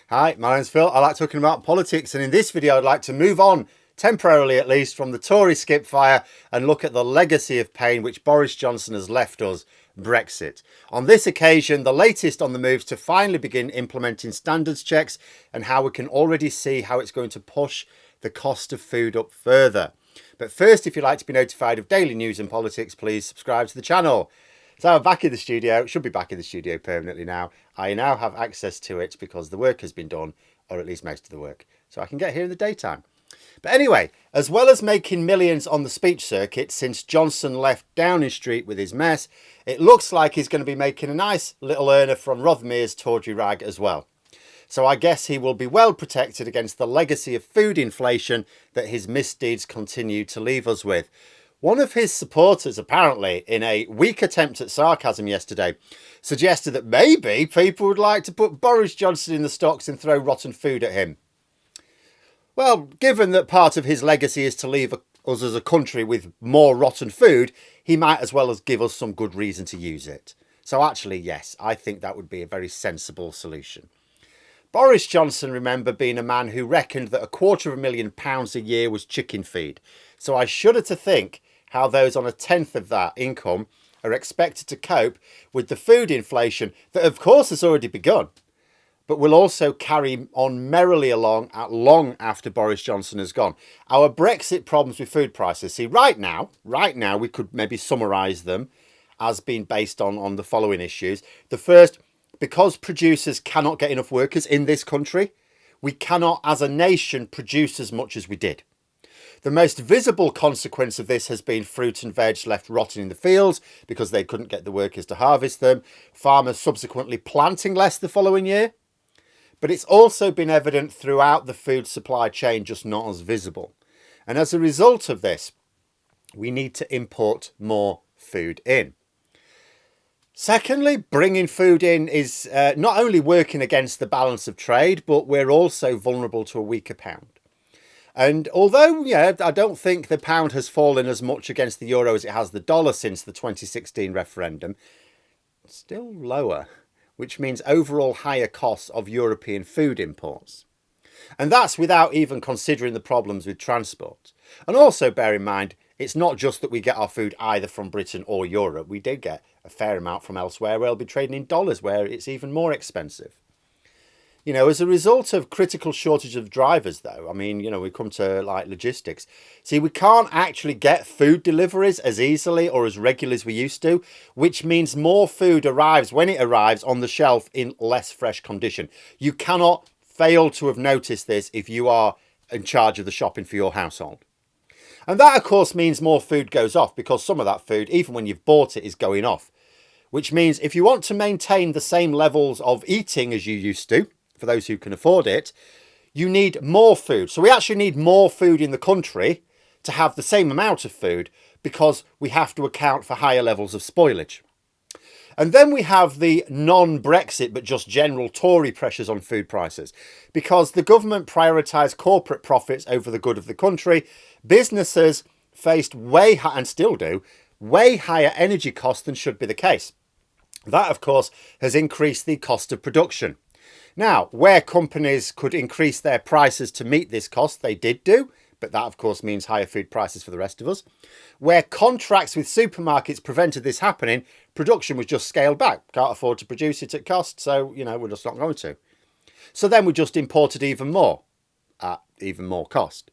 Hi, my name's Phil. I like talking about politics, and in this video I'd like to move on, temporarily at least, from the Tory skip fire and look at the legacy of pain which Boris Johnson has left us, Brexit. On this occasion, the latest on the moves to finally begin implementing standards checks and how we can already see how it's going to push the cost of food up further. But first, if you'd like to be notified of daily news and politics, please subscribe to the channel. So I'm back in the studio, should be back in the studio permanently now. I now have access to it because the work has been done, or at least most of the work, so I can get here in the daytime. But anyway, as well as making millions on the speech circuit since Johnson left Downing Street with his mess, it looks like he's going to be making a nice little earner from Rothermere's tawdry rag as well. So I guess he will be well protected against the legacy of food inflation that his misdeeds continue to leave us with. One of his supporters, apparently, in a weak attempt at sarcasm yesterday, suggested that maybe people would like to put Boris Johnson in the stocks and throw rotten food at him. Well, given that part of his legacy is to leave us as a country with more rotten food, he might as well as give us some good reason to use it. So actually, yes, I think that would be a very sensible solution. Boris Johnson, remember, being a man who reckoned that £250,000 a year was chicken feed. So I shudder to think how those on a tenth of that income are expected to cope with the food inflation that of course has already begun, but will also carry on merrily along long after Boris Johnson has gone. Our Brexit problems with food prices, see, right now we could maybe summarise them as being based on the following issues. The first, because producers cannot get enough workers in this country, we cannot as a nation produce as much as we did. The most visible consequence of this has been fruit and veg left rotting in the fields because they couldn't get the workers to harvest them, farmers subsequently planting less the following year. But it's also been evident throughout the food supply chain, just not as visible. And as a result of this, we need to import more food in. Secondly, bringing food in is not only working against the balance of trade, but we're also vulnerable to a weaker pound. And although, I don't think the pound has fallen as much against the euro as it has the dollar since the 2016 referendum, it's still lower, which means overall higher costs of European food imports. And that's without even considering the problems with transport. And also bear in mind, it's not just that we get our food either from Britain or Europe. We did get a fair amount from elsewhere where we'll be trading in dollars, where it's even more expensive. As a result of critical shortage of drivers, though, we come to like logistics. See, we can't actually get food deliveries as easily or as regularly as we used to, which means more food arrives when it arrives on the shelf in less fresh condition. You cannot fail to have noticed this if you are in charge of the shopping for your household. And that, of course, means more food goes off because some of that food, even when you've bought it, is going off. Which means if you want to maintain the same levels of eating as you used to, for those who can afford it, you need more food. So we actually need more food in the country to have the same amount of food because we have to account for higher levels of spoilage. And then we have the non-Brexit but just general Tory pressures on food prices because the government prioritised corporate profits over the good of the country. Businesses faced and still do, way higher energy costs than should be the case. That, of course, has increased the cost of production. Now, where companies could increase their prices to meet this cost, they did do, but that, of course, means higher food prices for the rest of us. Where contracts with supermarkets prevented this happening, production was just scaled back. Can't afford to produce it at cost, so, we're just not going to. So then we just imported even more at even more cost.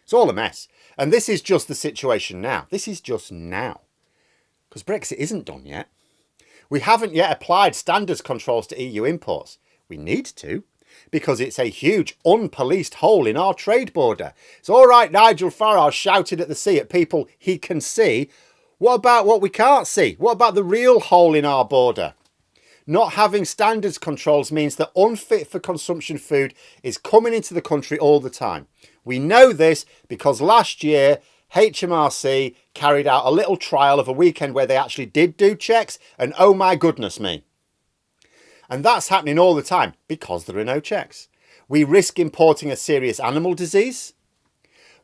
It's all a mess. And this is just the situation now. This is just now. Because Brexit isn't done yet. We haven't yet applied standards controls to EU imports. We need to, because it's a huge unpoliced hole in our trade border. It's all right, Nigel Farage shouted at the sea at people he can see. What about what we can't see? What about the real hole in our border? Not having standards controls means that unfit for consumption food is coming into the country all the time. We know this because last year HMRC carried out a little trial of a weekend where they actually did do checks, and oh my goodness me. And that's happening all the time because there are no checks. We risk importing a serious animal disease.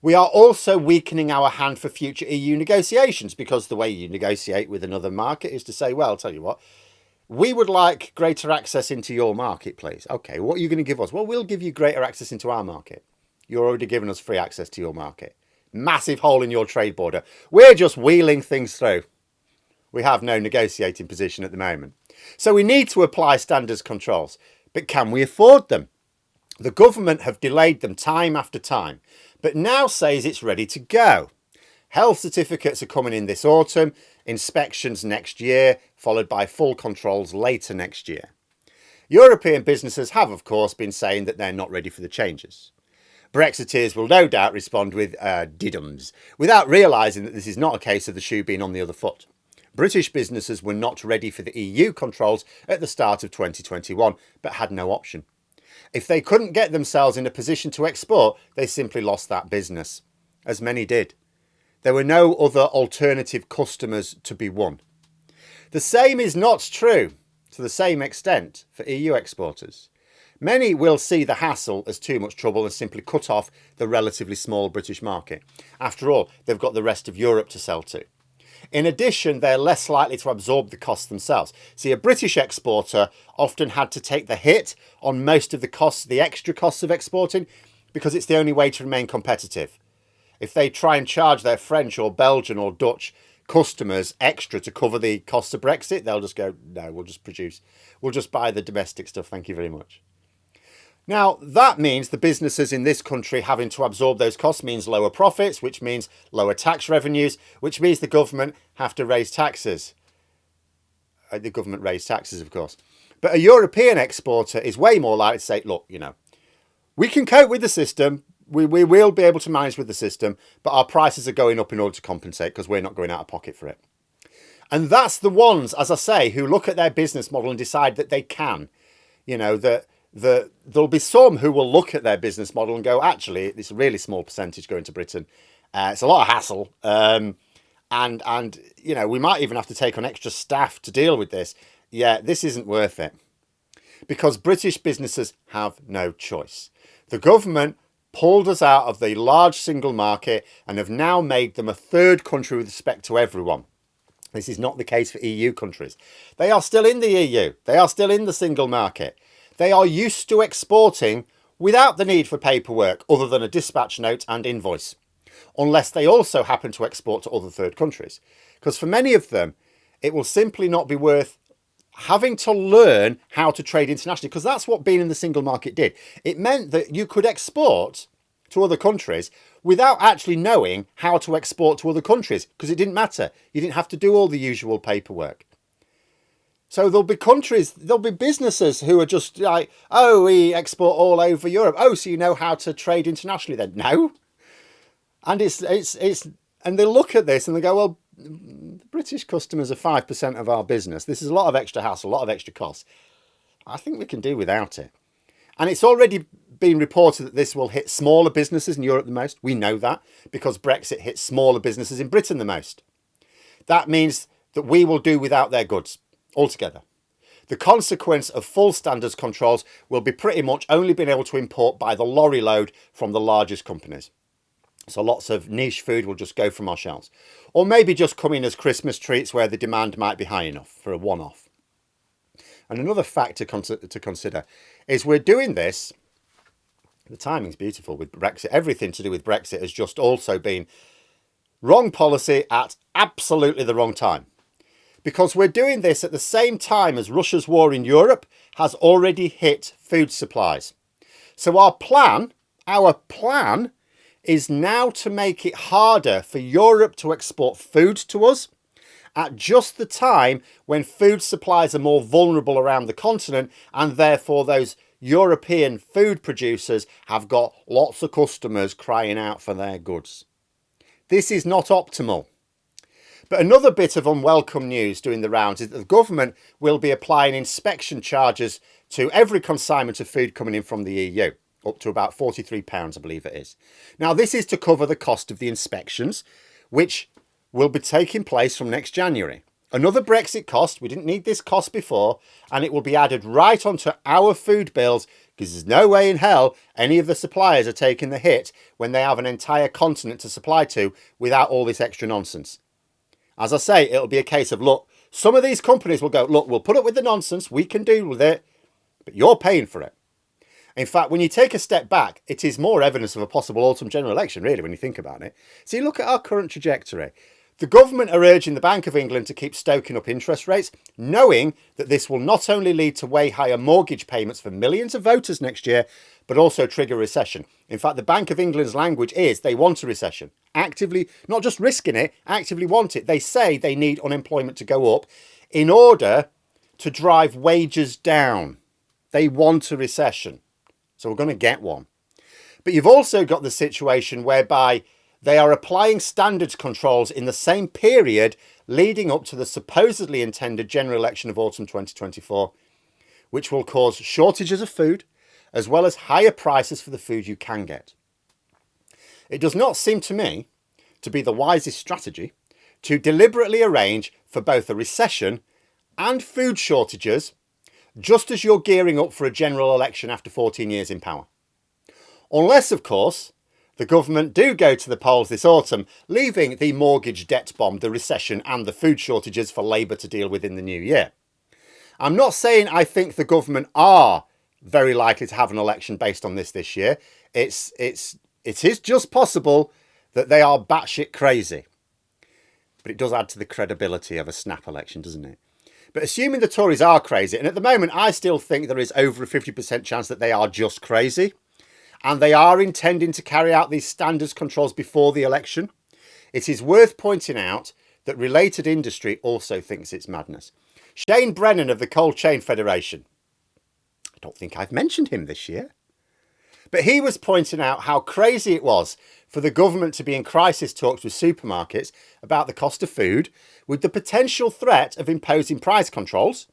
We are also weakening our hand for future EU negotiations because the way you negotiate with another market is to say, well, I'll tell you what, We would like greater access into your market, please. Okay, what are you going to give us? Well, we'll give you greater access into our market. You're already giving us free access to your market. Massive hole in your trade border. We're just wheeling things through. We have no negotiating position at the moment. So we need to apply standards controls. But can we afford them? The government have delayed them time after time, but now says it's ready to go. Health certificates are coming in this autumn, inspections next year, followed by full controls later next year. European businesses have, of course, been saying that they're not ready for the changes. Brexiteers will no doubt respond with diddums, without realising that this is not a case of the shoe being on the other foot. British businesses were not ready for the EU controls at the start of 2021, but had no option. If they couldn't get themselves in a position to export, they simply lost that business, as many did. There were no other alternative customers to be won. The same is not true, to the same extent, for EU exporters. Many will see the hassle as too much trouble and simply cut off the relatively small British market. After all, they've got the rest of Europe to sell to. In addition, they're less likely to absorb the costs themselves. See, a British exporter often had to take the hit on most of the costs, the extra costs of exporting, because it's the only way to remain competitive. If they try and charge their French or Belgian or Dutch customers extra to cover the costs of Brexit, they'll just go, no, we'll just buy the domestic stuff, thank you very much. Now, that means the businesses in this country having to absorb those costs means lower profits, which means lower tax revenues, which means the government have to raise taxes. The government raised taxes, of course. But a European exporter is way more likely to say, look, we can cope with the system. We will be able to manage with the system, but our prices are going up in order to compensate because we're not going out of pocket for it. And that's the ones, as I say, who look at their business model and decide that they can. There'll be some who will look at their business model and go, actually, it's a really small percentage going to Britain. It's a lot of hassle. And we might even have to take on extra staff to deal with this. Yeah, this isn't worth it. Because British businesses have no choice. The government pulled us out of the large single market and have now made them a third country with respect to everyone. This is not the case for EU countries. They are still in the EU. They are still in the single market. They are used to exporting without the need for paperwork other than a dispatch note and invoice, unless they also happen to export to other third countries. Because for many of them, it will simply not be worth having to learn how to trade internationally, because that's what being in the single market did. It meant that you could export to other countries without actually knowing how to export to other countries, because it didn't matter. You didn't have to do all the usual paperwork. So there'll be businesses who are just like, oh, we export all over Europe. Oh, so you know how to trade internationally then? No. And and they look at this and they go, well, the British customers are 5% of our business. This is a lot of extra hassle, a lot of extra costs. I think we can do without it. And it's already been reported that this will hit smaller businesses in Europe the most. We know that because Brexit hit smaller businesses in Britain the most. That means that we will do without their goods altogether. The consequence of full standards controls will be pretty much only being able to import by the lorry load from the largest companies. So lots of niche food will just go from our shelves. Or maybe just come in as Christmas treats where the demand might be high enough for a one-off. And another factor to consider is we're doing this, the timing's beautiful with Brexit. Everything to do with Brexit has just also been wrong policy at absolutely the wrong time. Because we're doing this at the same time as Russia's war in Europe has already hit food supplies. So our plan is now to make it harder for Europe to export food to us at just the time when food supplies are more vulnerable around the continent, and therefore those European food producers have got lots of customers crying out for their goods. This is not optimal. But another bit of unwelcome news doing the rounds is that the government will be applying inspection charges to every consignment of food coming in from the EU, up to about £43, I believe it is. Now, this is to cover the cost of the inspections, which will be taking place from next January. Another Brexit cost, we didn't need this cost before, and it will be added right onto our food bills, because there's no way in hell any of the suppliers are taking the hit when they have an entire continent to supply to without all this extra nonsense. As I say, it'll be a case of, look, Some of these companies will go, look, we'll put up with the nonsense, we can deal with it, but you're paying for it. In fact, when you take a step back, it is more evidence of a possible autumn general election, really, when you think about it. So you look at our current trajectory. The government are urging the Bank of England to keep stoking up interest rates, knowing that this will not only lead to way higher mortgage payments for millions of voters next year, but also trigger recession. In fact, the Bank of England's language is they want a recession. Actively, not just risking it, actively want it. They say they need unemployment to go up in order to drive wages down. They want a recession. So we're going to get one. But you've also got the situation whereby they are applying standards controls in the same period leading up to the supposedly intended general election of autumn 2024, which will cause shortages of food, as well as higher prices for the food you can get. It does not seem to me to be the wisest strategy to deliberately arrange for both a recession and food shortages just as you're gearing up for a general election after 14 years in power. Unless, of course, the government do go to the polls this autumn, leaving the mortgage debt bomb, the recession and the food shortages for Labour to deal with in the new year. I'm not saying I think the government are very likely to have an election based on this year. It is just possible that they are batshit crazy. But it does add to the credibility of a snap election, doesn't it? But assuming the Tories are crazy, and at the moment I still think there is over a 50% chance that they are just crazy, and they are intending to carry out these standards controls before the election, it is worth pointing out that related industry also thinks it's madness. Shane Brennan of the Cold Chain Federation. I don't think I've mentioned him this year. But he was pointing out how crazy it was for the government to be in crisis talks with supermarkets about the cost of food, with the potential threat of imposing price controls.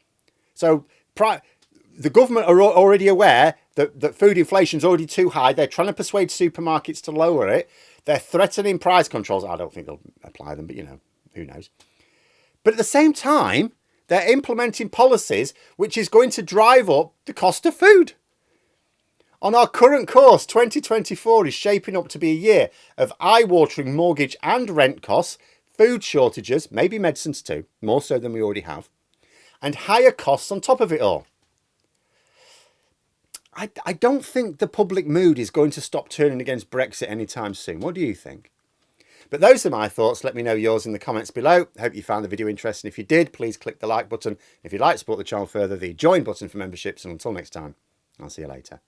So the government are already aware that food inflation is already too high. They're trying to persuade supermarkets to lower it. They're threatening price controls. I don't think they'll apply them, but who knows. But at the same time, they're implementing policies which is going to drive up the cost of food. On our current course, 2024 is shaping up to be a year of eye-watering mortgage and rent costs, food shortages, maybe medicines too, more so than we already have, and higher costs on top of it all. I don't think the public mood is going to stop turning against Brexit anytime soon. What do you think? But those are my thoughts. Let me know yours in the comments below. Hope you found the video interesting. If you did, please click the like button. If you'd like to support the channel further, the join button for memberships. And until next time, I'll see you later.